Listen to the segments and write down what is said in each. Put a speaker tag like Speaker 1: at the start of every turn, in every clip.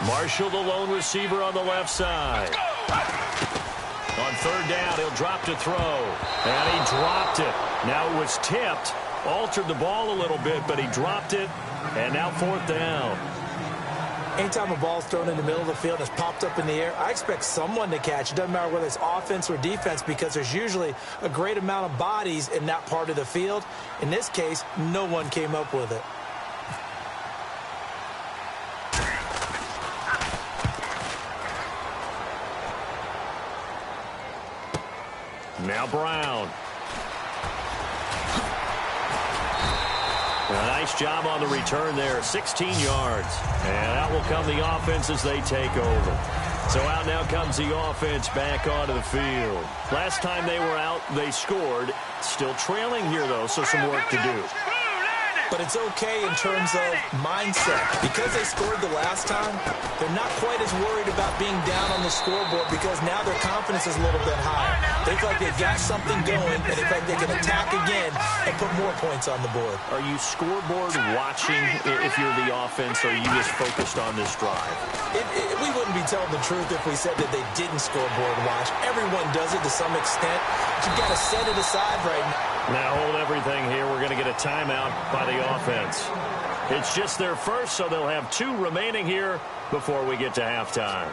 Speaker 1: Marshall, the lone receiver on the left side. On third down, he'll drop to throw. And he dropped it. Now it was tipped. Altered the ball a little bit, but he dropped it. And now fourth down.
Speaker 2: Anytime a ball's thrown in the middle of the field and it's popped up in the air, I expect someone to catch. It doesn't matter whether it's offense or defense because there's usually a great amount of bodies in that part of the field. In this case, no one came up with it.
Speaker 1: Now Brown. A nice job on the return there, 16 yards. And out will come the offense as they take over. So out now comes the offense back onto the field. Last time they were out, they scored. Still trailing here, though, so some work to do.
Speaker 2: But it's okay in terms of mindset. Because they scored the last time, they're not quite as worried about being down on the scoreboard because now their confidence is a little bit higher. They feel like they've got something going, and they feel like they can attack again and put more points on the board.
Speaker 1: Are you scoreboard watching if you're the offense, or are you just focused on this drive?
Speaker 2: We wouldn't be telling the truth if we said that they didn't scoreboard watch. Everyone does it to some extent, but you've got to set it aside right now.
Speaker 1: Now hold everything here. We're going to get a timeout by the offense. It's just their first, so they'll have 2 remaining here before we get to halftime.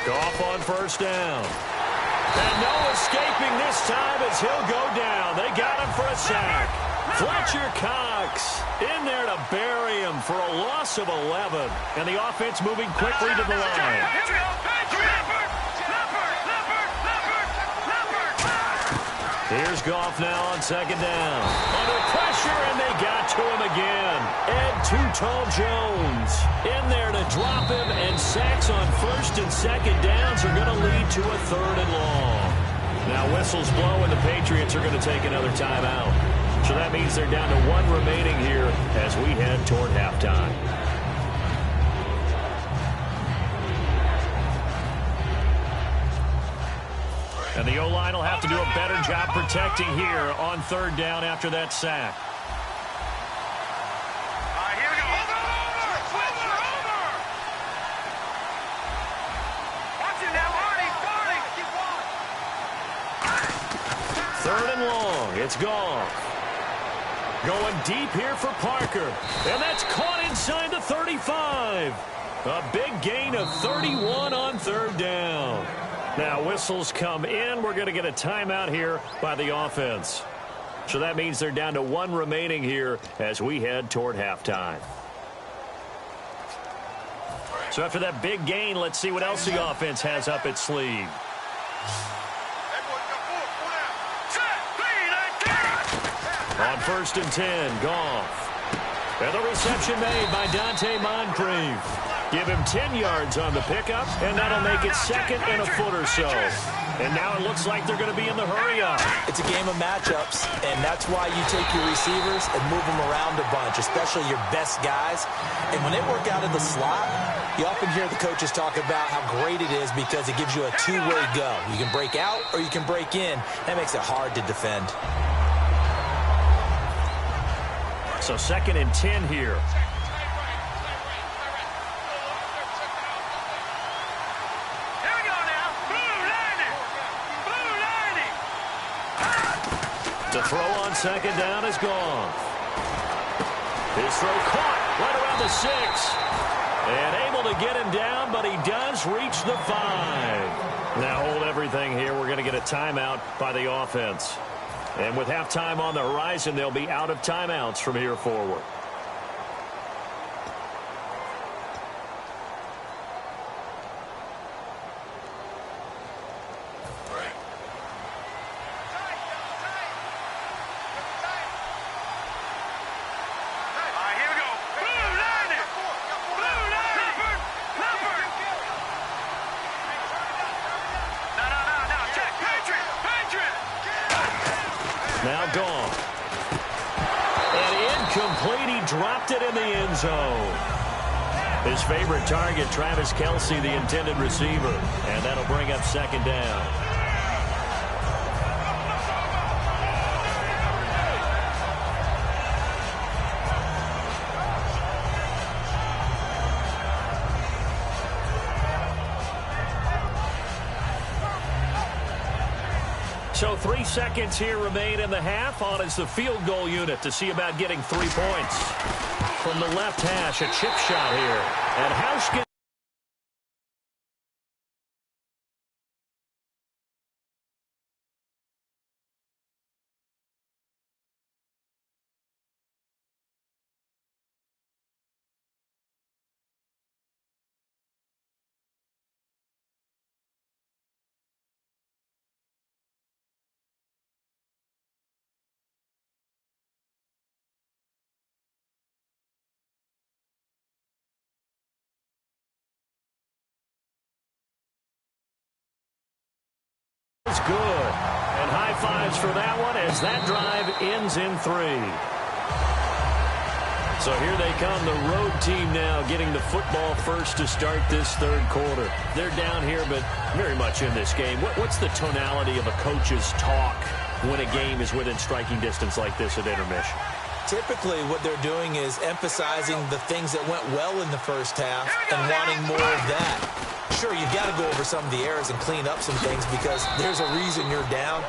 Speaker 1: Goff on first down. And no escaping this time as he'll go down. They got him for a sack. Fletcher Cox in there to bury him for a loss of 11. And the offense moving quickly to the line. Here's Goff now on second down. Under pressure, and they got to him again. Ed Too-Tall Jones in there to drop him, and sacks on first and second downs are going to lead to a third and long. Now whistles blow, and the Patriots are going to take another timeout. So that means they're down to 1 remaining here as we head toward halftime. And the O-line will have to do a better job protecting here on third down after that sack.
Speaker 3: Here we go. Watch it now, Arnie.
Speaker 1: Third and long. It's gone. Going deep here for Parker. And that's caught inside the 35. A big gain of 31 on third down. Now whistles come in. We're going to get a timeout here by the offense. So that means they're down to 1 remaining here as we head toward halftime. So after that big gain, let's see what else the offense has up its sleeve. On first and 10, Goff. And the reception made by Dante Moncrief. Give him 10 yards on the pickup, and that'll make it second and a foot or so. And now it looks like they're going to be in the hurry-up.
Speaker 2: It's a game of matchups, and that's why you take your receivers and move them around a bunch, especially your best guys. And when they work out of the slot, you often hear the coaches talk about how great it is because it gives you a 2-way go. You can break out or you can break in. That makes it hard to defend.
Speaker 1: So second and 10 here. To throw on second down is gone. His throw caught right around the 6. And able to get him down, but he does reach the 5. Now hold everything here. We're going to get a timeout by the offense. And with halftime on the horizon, they'll be out of timeouts from here forward. Now gone. And incomplete. He dropped it in the end zone. His favorite target, Travis Kelce, the intended receiver. And that'll bring up second down. So 3 seconds here remain in the half. On is the field goal unit to see about getting 3 points. From the left hash, a chip shot here. And Hausch gets good. And high fives for that one as that drive ends in 3. So here they come, the road team now getting the football first to start this third quarter. They're down here, but very much in this game. What's the tonality of a coach's talk when a game is within striking distance like this at intermission?
Speaker 2: Typically, what they're doing is emphasizing the things that went well in the first half and wanting more of that. Sure, you've got to go over some of the errors and clean up some things because there's a reason you're down.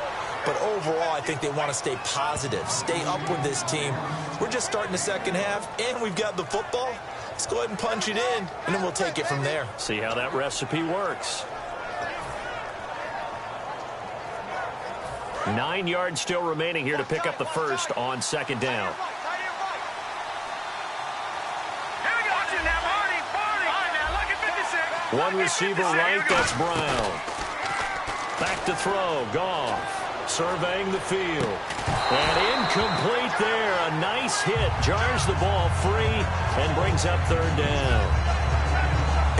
Speaker 2: But overall, I think they want to stay positive, stay up with this team. We're just starting the second half, and we've got the football. Let's go ahead and punch it in, and then we'll take it from there.
Speaker 1: See how that recipe works. 9 yards still remaining here to pick up the first on second down. One receiver right, that's Brown. Back to throw, Goff. Surveying the field. And incomplete there. A nice hit. Jars the ball free and brings up third down.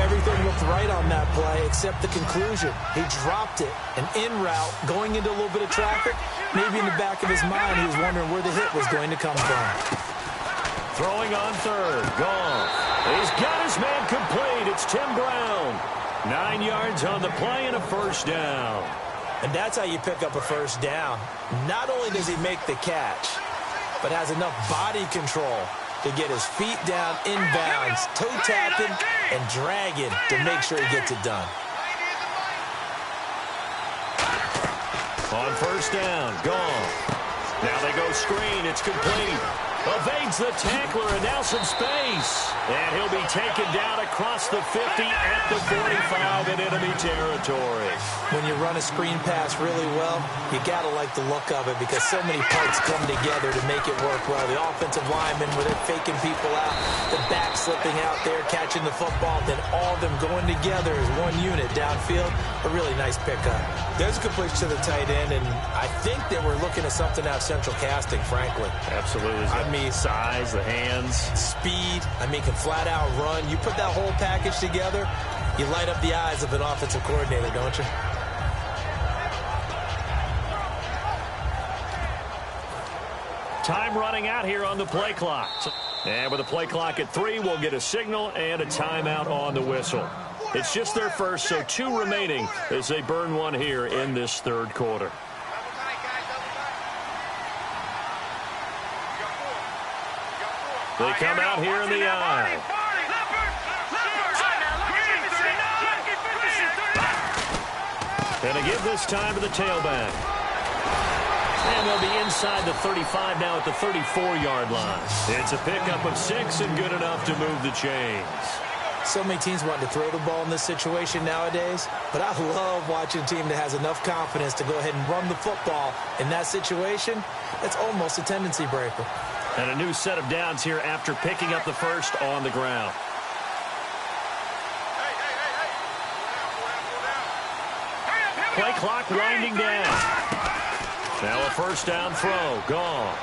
Speaker 2: Everything looked right on that play except the conclusion. He dropped it. An in route going into a little bit of traffic. Maybe in the back of his mind he was wondering where the hit was going to come from.
Speaker 1: Throwing on third. Goff. He's got his man complete. It's Tim Brown. 9 yards on the play and a first down.
Speaker 2: And that's how you pick up a first down. Not only does he make the catch, but has enough body control to get his feet down inbounds, toe tapping and dragging to make sure he gets it done.
Speaker 1: On first down, gone. Now they go screen. It's complete. Evades the tackler and now some space. And he'll be taken down across the 50 at the 45 in enemy territory.
Speaker 2: When you run a screen pass really well, you got to like the look of it because so many parts come together to make it work well. The offensive linemen, where they're faking people out, the back slipping out there, catching the football, then all of them going together as one unit downfield. A really nice pickup. There's a completion to the tight end, and I think that we're looking at something out of central casting, frankly.
Speaker 1: Absolutely. I mean, size, the hands.
Speaker 2: Speed. I mean, can flat out run. You put that whole package together, you light up the eyes of an offensive coordinator, don't you?
Speaker 1: Time running out here on the play clock. And with the play clock at 3, we'll get a signal and a timeout on the whistle. It's just their first, so 2 remaining as they burn one here in this third quarter. They come out here in the eye. And to give this time to the tailback. And they'll be inside the 35 now at the 34-yard line. It's a pickup of 6 and good enough to move the chains.
Speaker 2: So many teams want to throw the ball in this situation nowadays, but I love watching a team that has enough confidence to go ahead and run the football in that situation. That's almost a tendency breaker.
Speaker 1: And a new set of downs here after picking up the first on the ground. Play clock winding down. Now a first down throw. Gone.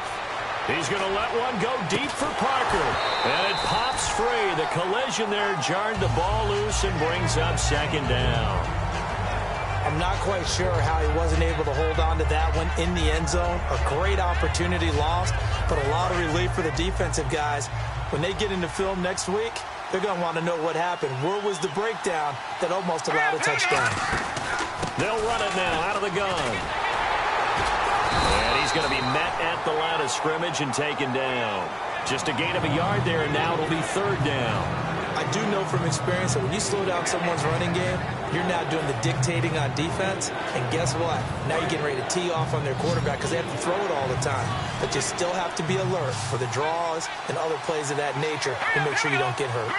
Speaker 1: He's going to let one go deep for Parker. And it pops free. The collision there jarred the ball loose and brings up second down.
Speaker 2: I'm not quite sure how he wasn't able to hold on to that one in the end zone. A great opportunity lost, but a lot of relief for the defensive guys. When they get into film next week, they're going to want to know what happened. Where was the breakdown that almost allowed a touchdown?
Speaker 1: They'll run it now out of the gun. And he's going to be met at the line of scrimmage and taken down. Just a gain of a yard there, and now it'll be third down.
Speaker 2: I do know from experience that when you slow down someone's running game, you're now doing the dictating on defense. And guess what? Now you're getting ready to tee off on their quarterback because they have to throw it all the time. But you still have to be alert for the draws and other plays of that nature to make sure you don't get hurt.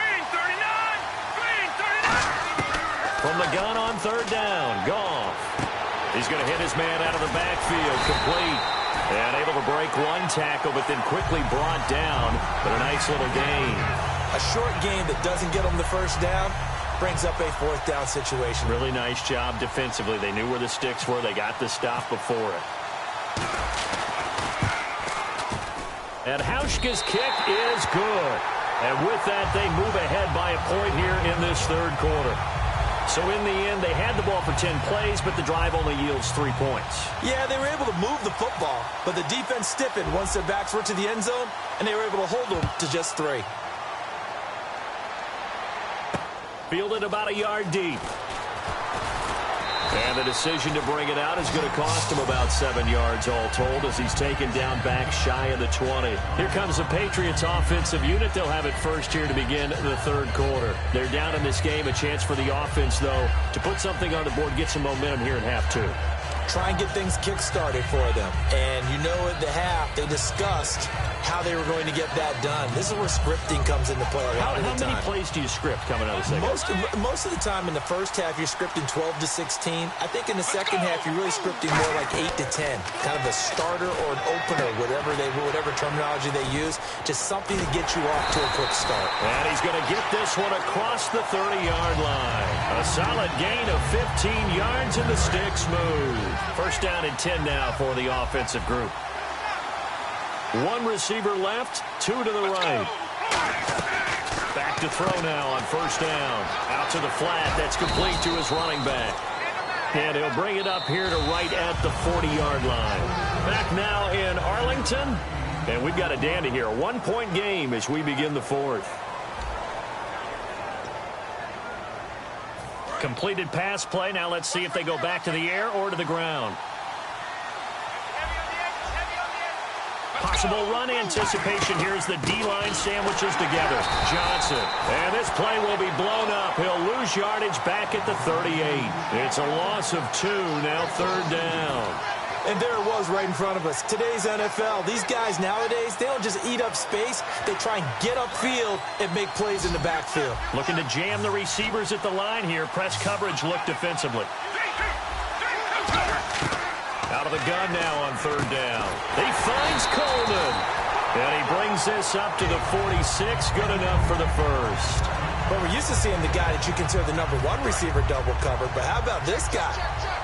Speaker 1: From the gun on third down, Goff. He's going to hit his man out of the backfield, complete. And able to break one tackle, but then quickly brought down. But a nice little gain.
Speaker 2: A short game that doesn't get them the first down brings up a fourth down situation.
Speaker 1: Really nice job defensively. They knew where the sticks were. They got the stop before it. And Hauschka's kick is good. And with that, they move ahead by a point here in this third quarter. So in the end, they had the ball for 10 plays, but the drive only yields 3 points.
Speaker 2: Yeah, they were able to move the football, but the defense stiffened once their backs were to the end zone, and they were able to hold them to just 3.
Speaker 1: Fielded about a yard deep. And the decision to bring it out is going to cost him about 7 yards all told as he's taken down back shy of the 20. Here comes the Patriots offensive unit. They'll have it first here to begin the third quarter. They're down in this game. A chance for the offense, though, to put something on the board, get some momentum here in half two.
Speaker 2: Try and get things kick-started for them. And you know at the half, they discussed how they were going to get that done. This is where scripting comes into play a lot of the time.
Speaker 1: How many plays do you script coming out of the second?
Speaker 2: Most of the time in the first half, you're scripting 12 to 16. I think in the second half, you're really scripting more like 8 to 10. Kind of a starter or an opener, whatever terminology they use. Just something to get you off to a quick start.
Speaker 1: And he's going to get this one across the 30-yard line. A solid gain of 15 yards and the sticks move. First down and 10 now for the offensive group. One receiver left, 2 to the right. Back to throw now on first down. Out to the flat. That's complete to his running back. And he'll bring it up here to right at the 40-yard line. Back now in Arlington. And we've got a dandy here. A 1-point game as we begin the fourth. Completed pass play. Now let's see if they go back to the air or to the ground. Possible run anticipation. Here's the D-line sandwiches together. Johnson. And this play will be blown up. He'll lose yardage back at the 38. It's a loss of 2. Now third down.
Speaker 2: And there it was right in front of us. Today's NFL, these guys nowadays, they don't just eat up space. They try and get upfield and make plays in the backfield.
Speaker 1: Looking to jam the receivers at the line here. Press coverage look defensively. Out of the gun now on third down. He finds Coleman. And he brings this up to the 46. Good enough for the first.
Speaker 2: But we're used to seeing the guy that you consider the number 1 receiver double covered. But how about this guy?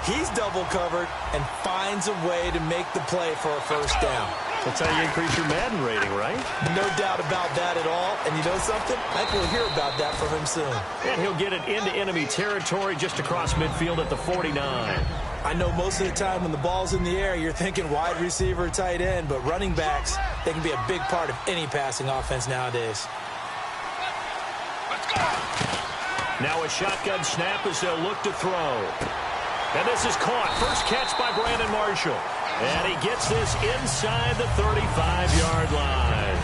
Speaker 2: He's double covered and finds a way to make the play for a first down.
Speaker 1: That's how you increase your Madden rating, right?
Speaker 2: No doubt about that at all. And you know something? I think we'll hear about that from him soon.
Speaker 1: And he'll get it into enemy territory just across midfield at the 49.
Speaker 2: I know most of the time when the ball's in the air, you're thinking wide receiver, tight end. But running backs, they can be a big part of any passing offense nowadays.
Speaker 1: Now a shotgun snap as they'll look to throw. And this is caught. First catch by Brandon Marshall. And he gets this inside the 35-yard line.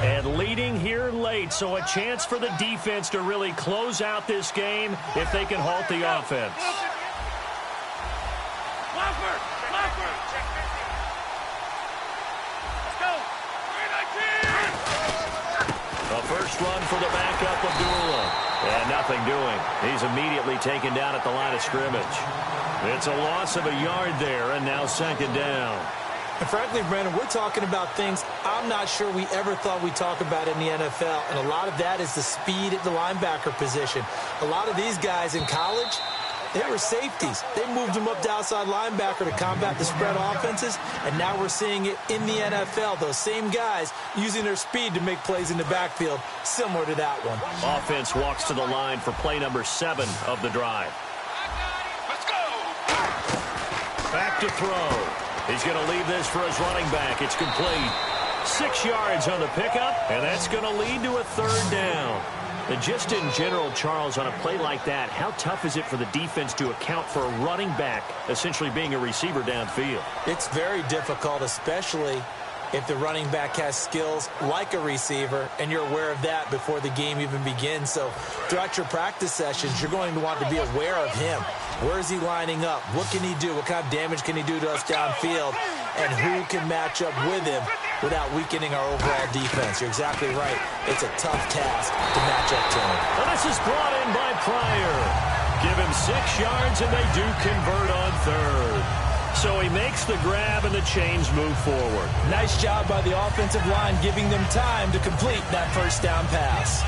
Speaker 1: And leading here late, so a chance for the defense to really close out this game if they can halt the offense. A first run for the backup Abdullah. And nothing doing. He's immediately taken down at the line of scrimmage. It's a loss of a yard there, and now second down.
Speaker 2: And frankly, Brandon, we're talking about things I'm not sure we ever thought we'd talk about in the NFL. And a lot of that is the speed at the linebacker position. A lot of these guys in college, they were safeties. They moved them up to outside linebacker to combat the spread offenses. And now we're seeing it in the NFL. Those same guys using their speed to make plays in the backfield, similar to that one.
Speaker 1: Offense walks to the line for play number 7 of the drive.
Speaker 3: Let's go.
Speaker 1: Back to throw. He's going to leave this for his running back. It's complete. 6 yards on the pickup, and that's going to lead to a third down. And just in general, Charles, on a play like that, how tough is it for the defense to account for a running back essentially being a receiver downfield?
Speaker 2: It's very difficult, especially if the running back has skills like a receiver, and you're aware of that before the game even begins. So throughout your practice sessions, you're going to want to be aware of him. Where is he lining up? What can he do? What kind of damage can he do to us downfield? And who can match up with him without weakening our overall defense? You're exactly right. It's a tough task to match up to him.
Speaker 1: Well, this is brought in by Pryor. Give him 6 yards, and they do convert on third. So he makes the grab, and the chains move forward.
Speaker 2: Nice job by the offensive line, giving them time to complete that first down pass.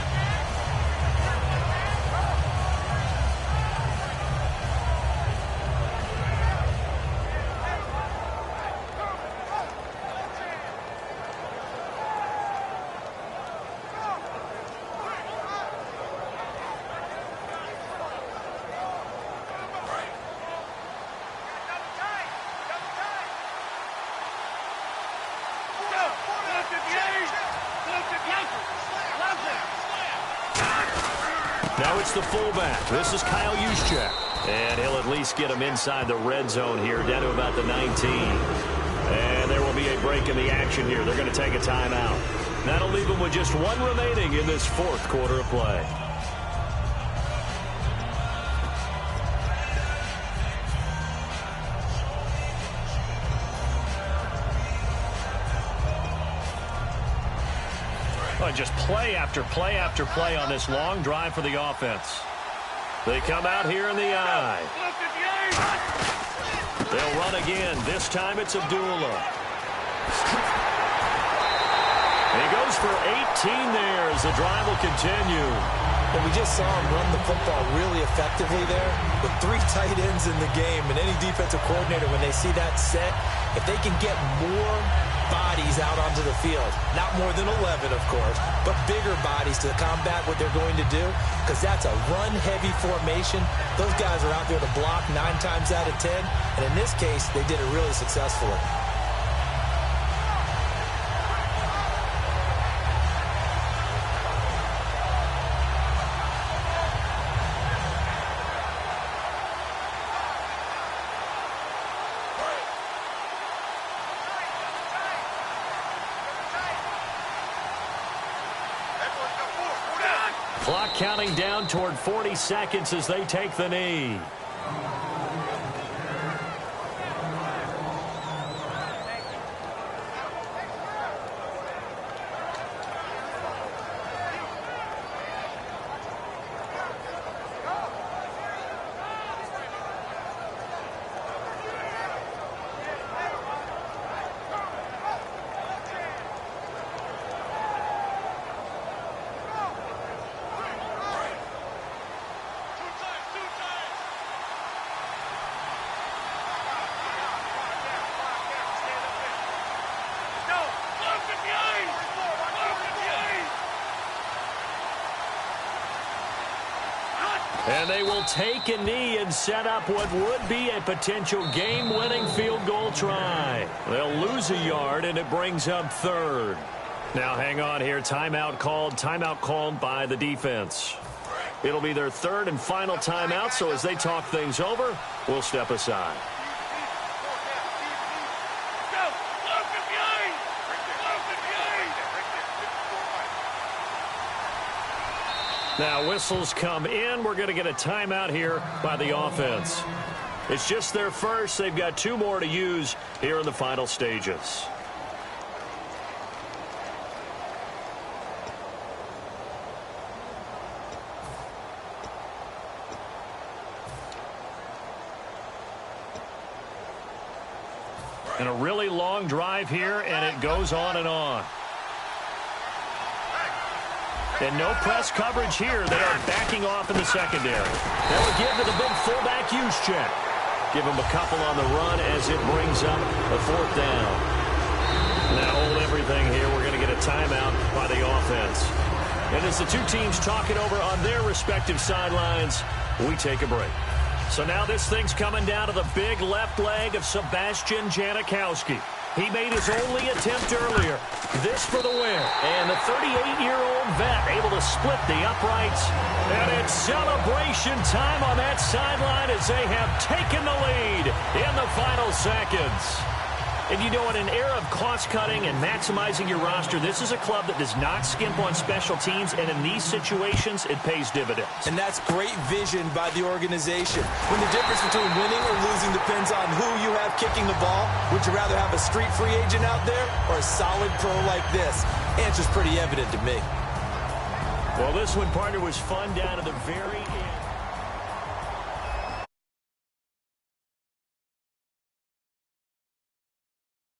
Speaker 1: Now it's the fullback. This is Kyle Juszczyk. And he'll at least get him inside the red zone here, down to about the 19. And there will be a break in the action here. They're going to take a timeout. That'll leave them with just 1 remaining in this 4th quarter of play. Just play after play after play on this long drive for the offense. They come out here in the eye. They'll run again. This time it's Abdullah. And he goes for 18 there as the drive will continue.
Speaker 2: And we just saw him run the football really effectively there with 3 tight ends in the game. And any defensive coordinator, when they see that set, if they can get more bodies out onto the field, not more than 11, of course, but bigger bodies to combat what they're going to do, because that's a run-heavy formation. Those guys are out there to block 9 times out of 10, and in this case, they did it really successfully.
Speaker 1: Clock counting down toward 40 seconds as they take the knee. And they will take a knee and set up what would be a potential game-winning field goal try. They'll lose a yard, and it brings up 3rd. Now hang on here. Timeout called by the defense. It'll be their 3rd and final timeout, so as they talk things over, we'll step aside. Now whistles come in. We're going to get a timeout here by the offense. It's just their first. They've got 2 more to use here in the final stages. And a really long drive here, and it goes on and on. And no press coverage here. They are backing off in the secondary. That would give to the big fullback Juszczyk. Give him a couple on the run as it brings up a 4th down. Now hold everything here. We're going to get a timeout by the offense. And as the 2 teams talk it over on their respective sidelines, we take a break. So now this thing's coming down to the big left leg of Sebastian Janikowski. He made his only attempt earlier. This for the win. And the 38-year-old vet able to split the uprights. And it's celebration time on that sideline as they have taken the lead in the final seconds. And you know, in an era of cost-cutting and maximizing your roster, this is a club that does not skimp on special teams, and in these situations, it pays dividends.
Speaker 2: And that's great vision by the organization. When the difference between winning or losing depends on who you have kicking the ball, would you rather have a street free agent out there or a solid pro like this? Answer's pretty evident to me.
Speaker 1: Well, this one, partner, was fun down to the very end.